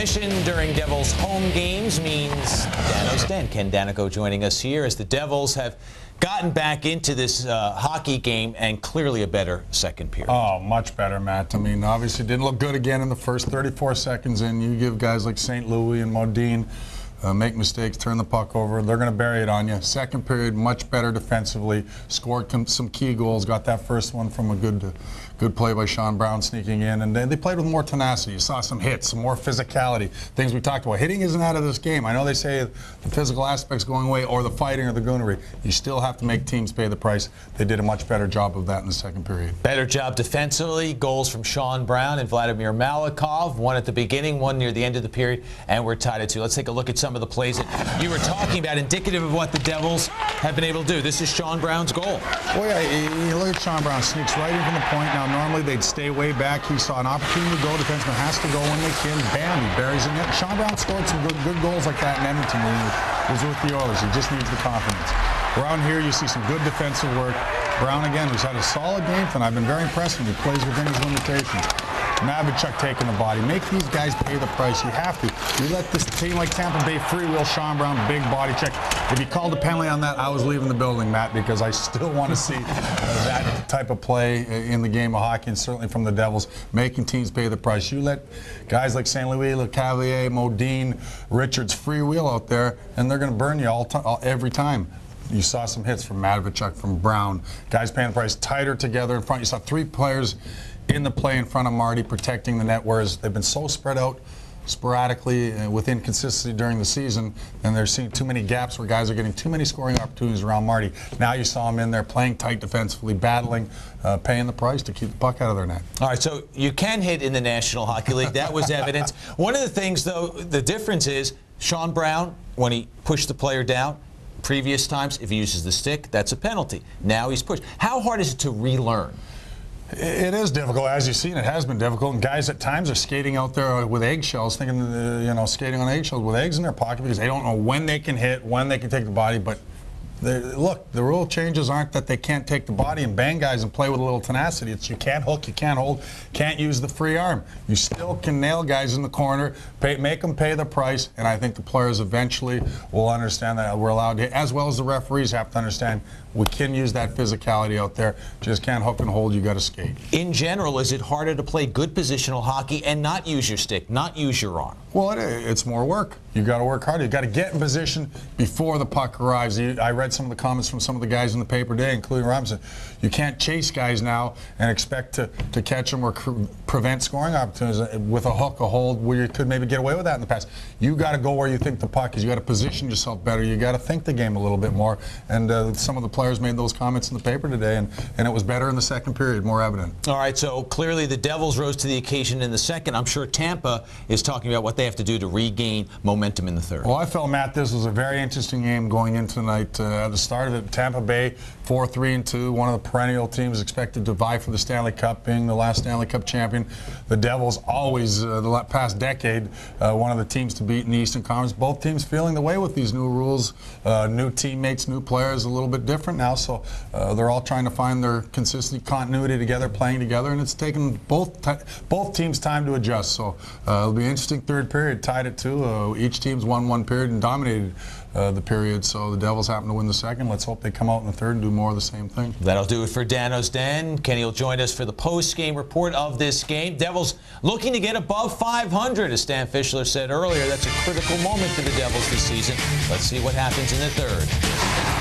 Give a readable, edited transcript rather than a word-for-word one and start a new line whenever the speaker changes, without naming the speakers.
intermission during Devils home games means Dano's Den. Ken Daneyko joining us here as the Devils have gotten back into this hockey game and clearly a better second period.
Oh, much better, Matt. I mean, obviously didn't look good again in the first 34 seconds in. You give guys like St. Louis and Modine make mistakes, turn the puck over, they're going to bury it on you. Second period, much better defensively, scored some key goals, got that first one from a good play by Sean Brown sneaking in, and they played with more tenacity. You saw some hits, some more physicality, things we talked about. Hitting isn't out of this game. I know they say the physical aspect's going away, or the fighting or the goonery. You still have to make teams pay the price. They did a much better job of that in the second period.
Better job defensively. Goals from Sean Brown and Vladimir Malakov. One at the beginning, one near the end of the period, and we're tied at 2. Let's take a look at some of the plays that you were talking about, indicative of what the Devils have been able to do. This is Sean Brown's goal.
Well, yeah, you look at Sean Brown, sneaks right in from the point. Now, normally they'd stay way back. He saw an opportunity to go. Defenseman has to go when they can. Bam, he buries it. Sean Brown scored some good goals like that in Edmonton when he was with the Oilers. He just needs the confidence. Around here, you see some good defensive work. Brown, again, who's had a solid game tonight. I've been very impressed with him. He plays within his limitations. Mavichuk taking the body. Make these guys pay the price. You have to. You let this team like Tampa Bay freewheel Sean Brown, big body check. If he called a penalty on that, I was leaving the building, Matt, because I still want to see that type of play in the game of hockey, and certainly from the Devils, making teams pay the price. You let guys like St. Louis, LeCavalier, Modine, Richards freewheel out there, and they're going to burn you every time. You saw some hits from Mavichuk, from Brown. Guys paying the price, tighter together in front. You saw 3 players in the play in front of Marty protecting the net, whereas they've been so spread out sporadically with inconsistency during the season, and they're seeing too many gaps where guys are getting too many scoring opportunities around Marty. Now you saw him in there playing tight defensively, battling, paying the price to keep the puck out of their net. All
right, so you can hit in the National Hockey League. That was evidence. One of the things, though, the difference is Sean Brown, when he pushed the player down, previous times, if he uses the stick, that's a penalty. Now he's pushed. How hard is it to relearn?
It is difficult, as you've seen. It has been difficult, and guys at times are skating out there with eggshells, thinking, skating on eggshells with eggs in their pocket because they don't know when they can hit, when they can take the body. But look, the rule changes aren't that they can't take the body and bang guys and play with a little tenacity. It's you can't hook, you can't hold, can't use the free arm. You still can nail guys in the corner, make them pay the price, and I think the players eventually will understand that we're allowed to, as well as the referees have to understand, we can use that physicality out there. Just can't hook and hold, you got to skate.
In general, is it harder to play good positional hockey and not use your stick, not use your arm?
Well, it's more work. You got to work harder. You got to get in position before the puck arrives. I read some of the comments from some of the guys in the paper today, including Robinson. You can't chase guys now and expect to catch them or prevent scoring opportunities with a hook, a hold, where you could maybe get away with that in the past. You got to go where you think the puck is. You got to position yourself better. You got to think the game a little bit more. And some of the players made those comments in the paper today, and it was better in the second period, more evident.
All right, so clearly the Devils rose to the occasion in the second. I'm sure Tampa is talking about what they have to do to regain momentum in the third.
Well, I felt, Matt, this was a very interesting game going into tonight. At the start of it, Tampa Bay 4-3-2, one of the perennial teams expected to vie for the Stanley Cup, being the last Stanley Cup champion. The Devils always, the past decade, one of the teams to beat in the Eastern Conference. Both teams feeling the way with these new rules, new teammates, new players, a little bit different now. So they're all trying to find their consistent continuity together, playing together, and it's taken both teams time to adjust. So it'll be an interesting third period, tied at 2. Each team's won one period and dominated the period, so the Devils happen to win the second. Let's hope they come out in the third and do more of the same thing.
That'll do it for Dano's Den. Kenny will join us for the post-game report of this game. Devils looking to get above 500, as Stan Fischler said earlier. That's a critical moment for the Devils this season. Let's see what happens in the third.